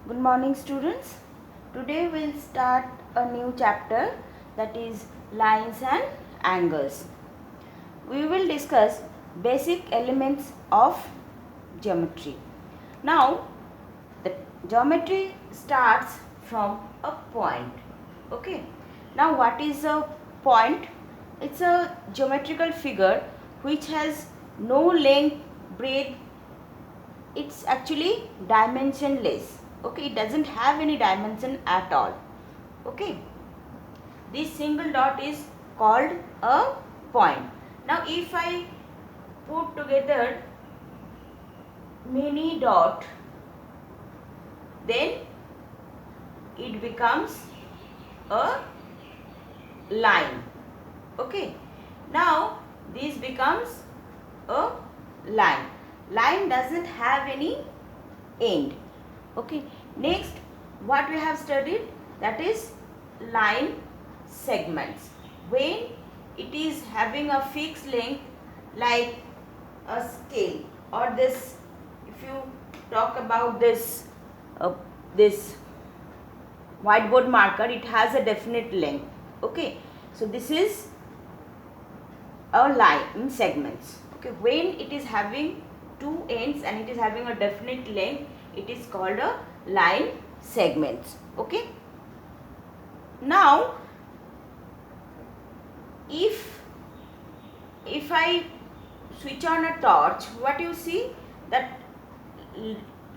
Good morning, students. Today we'll start a new chapter, that is lines and angles. We will discuss basic elements of geometry. Now, the geometry starts from a point. Okay. Now, what is a point? It's a geometrical figure which has no length, breadth. It's actually dimensionless. Okay, it doesn't have any dimension at all. Okay, this single dot is called a point. Now if I put together many dot, then it becomes a line. Okay, now this becomes a line. Line doesn't have any end. Okay, next what we have studied, that is line segments. When it is having a fixed length like a scale, or this, if you talk about this this whiteboard marker, it has a definite length. Okay, so this is a line in segments. Okay, when it is having two ends and it is having a definite length, it is called a line segments. Okay, now if I switch on a torch, what you see, that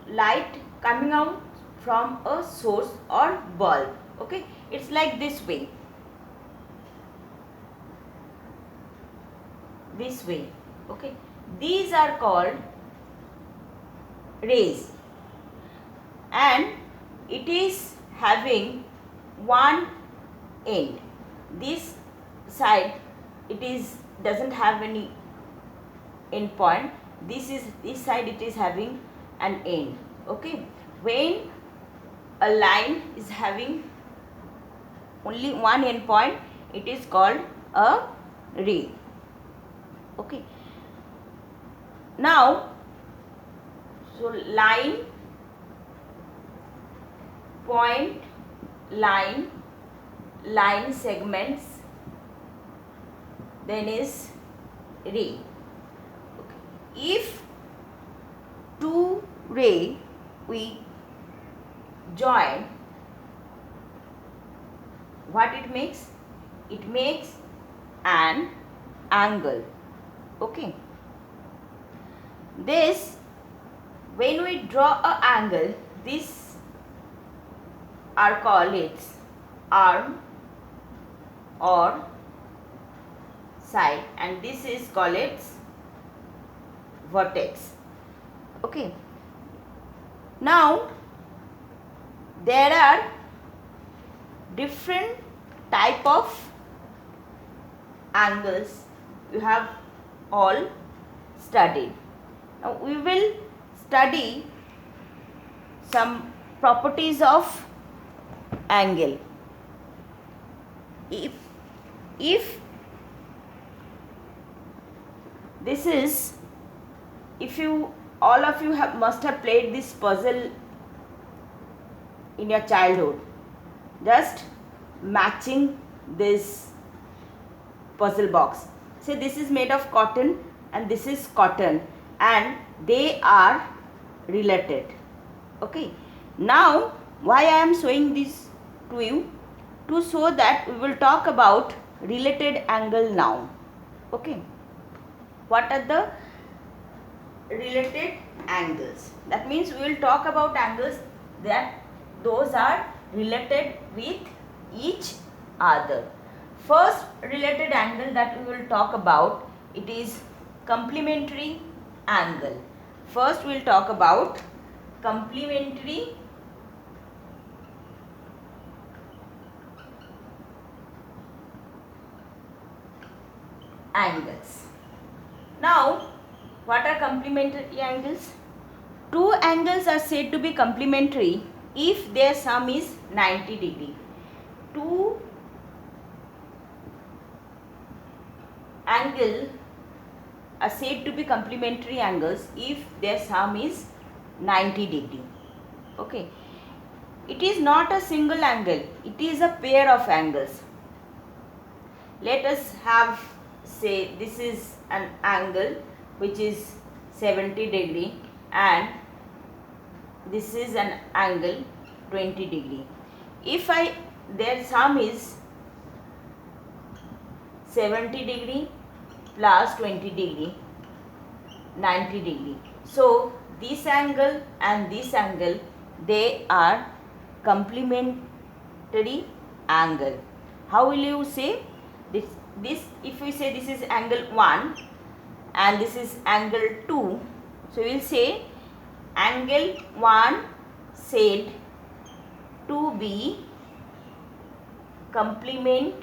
light coming out from a source or bulb. Okay, it's like this way, okay, these are called rays, and it is having one end. This side it is doesn't have any end point. This side it is having an end. Okay, when a line is having only one end point, it is called a ray. Okay, now so line, point, line, line segments, then is ray. Okay. If two ray we join, what it makes? It makes an angle. Okay. This, when we draw an angle, this are called its arm or side, and this is called its vertex. Okay, now there are different type of angles you have all studied. Now we will study some properties of angle. If this is, if you all of you must have played this puzzle in your childhood, just matching this puzzle box. Say this is made of cotton and this is cotton, and they are related. Okay, now why I am showing this to you? To show that we will talk about related angle now. Okay, what are the related angles? That means we will talk about angles that those are related with each other. First related angle that we will talk about, it is complementary angle. First we will talk about complementary angles. Now, what are complementary angles? Two angles are said to be complementary if their sum is 90 degree. Two angles are said to be complementary angles if their sum is 90 degree. Okay. it is not a single angle, it is a pair of angles. Let us have, say, this is an angle which is 70 degree and this is an angle 20 degree. If their sum is 70 degree plus 20 degree, 90 degree. So this angle and this angle, they are complementary angle. How will you say this? If we say this is angle 1 and this is angle 2, so we will say angle 1 said to be complement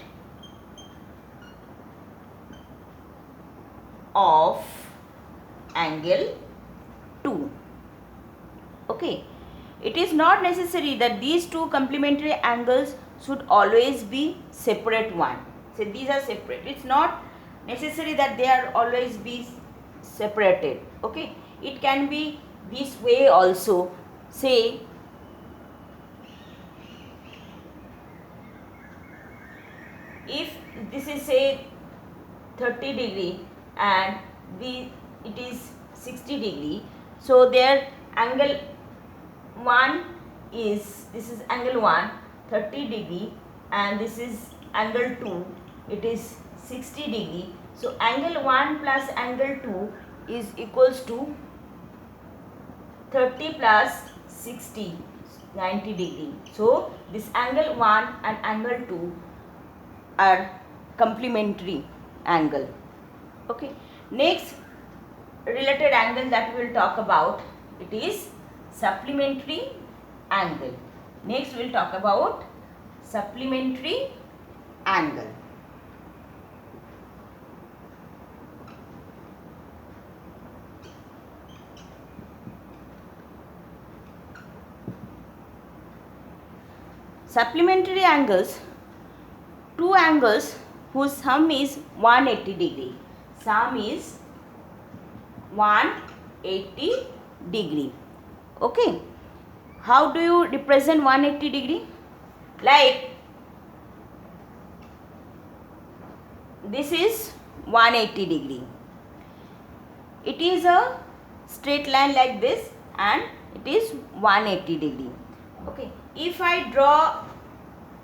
of angle 2. Okay, it is not necessary that these two complementary angles should always be separate one. So these are separate. It's not necessary that they are always be separated. Okay, it can be this way also. Say if this is say 30 degree and it is 60 degree, so their angle 1 is, this is angle 1 30 degree and this is angle 2, it is 60 degree. So angle 1 plus angle 2 is equals to 30 plus 60, 90 degree. So this angle 1 and angle 2 are complementary angle. Okay, next related angle that we will talk about, it is supplementary angle. Next we will talk about supplementary angle. Supplementary angles, two angles whose sum is 180 degree. Sum is 180 degree. Okay, how do you represent 180 degree? Like this is 180 degree. It is a straight line like this and it is 180 degree. Okay, if I draw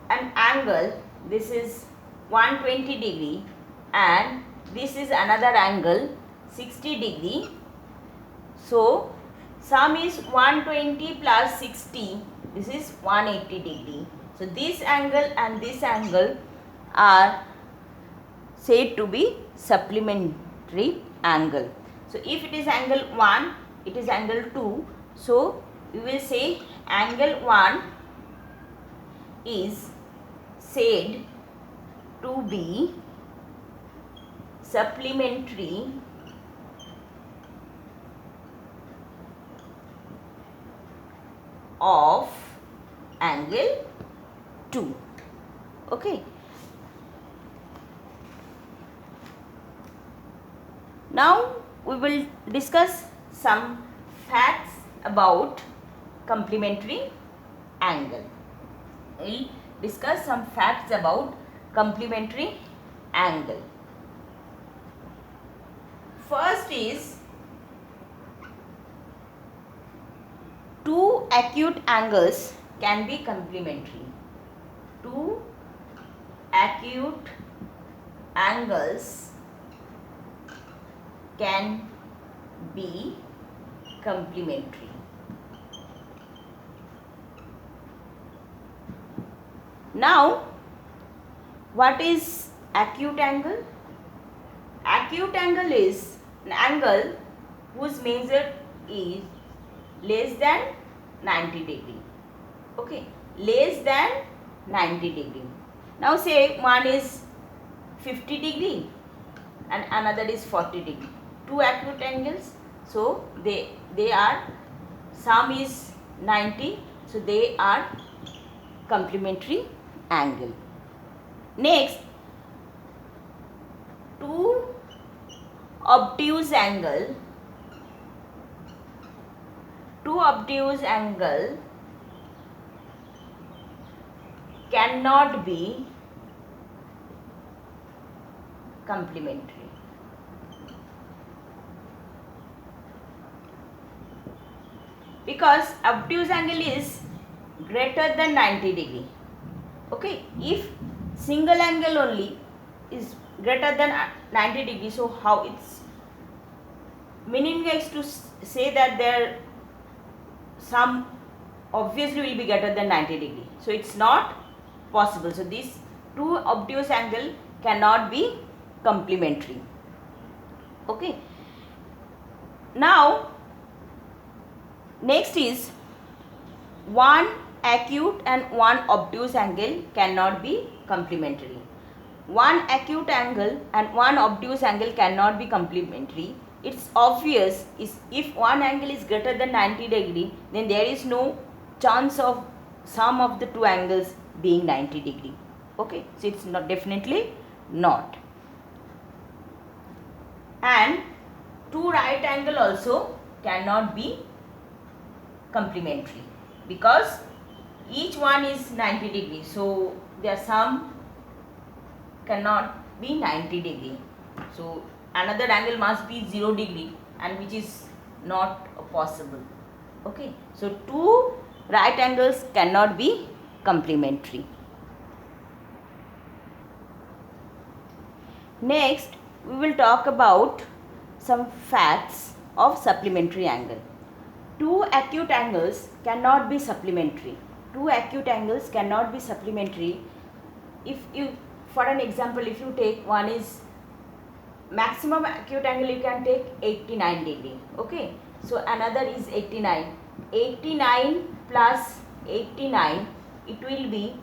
an angle, this is 120 degree and this is another angle 60 degree. So sum is 120 plus 60, this is 180 degree. So this angle and this angle are said to be supplementary angle. So if it is angle 1, it is angle 2. So we will say angle 1 is said to be supplementary of angle 2. Okay. Now we will discuss some facts about complementary angle. We will discuss some facts about complementary angle. First is, two acute angles can be complementary. Two acute angles can be complementary. Now, what is acute angle? Acute angle is an angle whose measure is less than 90 degree. Okay, less than 90 degree. Now say one is 50 degree and another is 40 degree. Two acute angles, so they are, sum is 90, so they are complementary angle. Next, two obtuse angle cannot be complementary. Because obtuse angle is greater than 90 degree. Okay, if single angle only is greater than 90 degree, so how it's meaningless to say that there some obviously will be greater than 90 degree. So it's not possible. So these two obtuse angle cannot be complementary. Okay. Now next is one acute and one obtuse angle cannot be complementary. One acute angle and one obtuse angle cannot be complementary. It's obvious is if one angle is greater than 90 degree, then there is no chance of sum of the two angles being 90 degree. Okay, so it's not, definitely not. And two right angle also cannot be complementary because each one is 90 degree, so their sum cannot be 90 degree. So another angle must be 0 degree, and which is not possible. Okay, so two right angles cannot be complementary. Next we will talk about some facts of supplementary angle. Two acute angles cannot be supplementary. Two acute angles cannot be supplementary. If you, for an example, if you take one is maximum acute angle, you can take 89 degree. Okay, so another is 89. 89 plus 89, it will be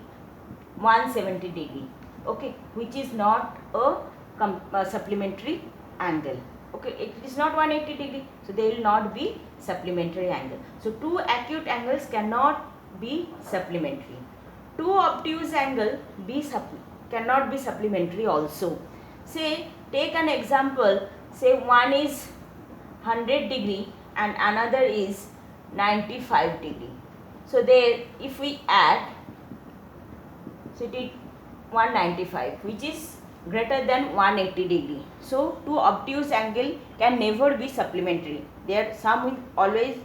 170 degree. Okay, which is not a supplementary angle. Okay, it is not 180 degree, so they will not be supplementary angle. So two acute angles cannot be supplementary. Two obtuse angle cannot be supplementary also. Say, take an example, say one is 100 degree and another is 95 degree. So there, if we add, so it is 195, which is greater than 180 degree. So two obtuse angle can never be supplementary. Their sum will always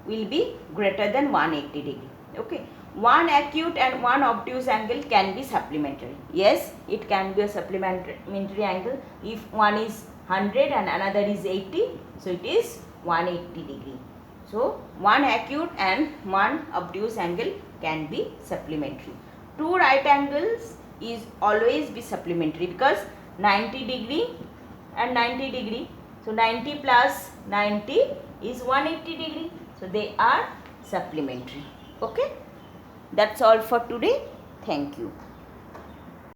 will be greater than 180 degree. Okay, one acute and one obtuse angle can be supplementary. Yes, it can be a supplementary angle if one is 100 and another is 80, so it is 180 degree. So one acute and one obtuse angle can be supplementary. Two right angles is always be supplementary because 90 degree and 90 degree, so 90 plus 90 is 180 degree, so they are supplementary. Okay, that's all for today. Thank you.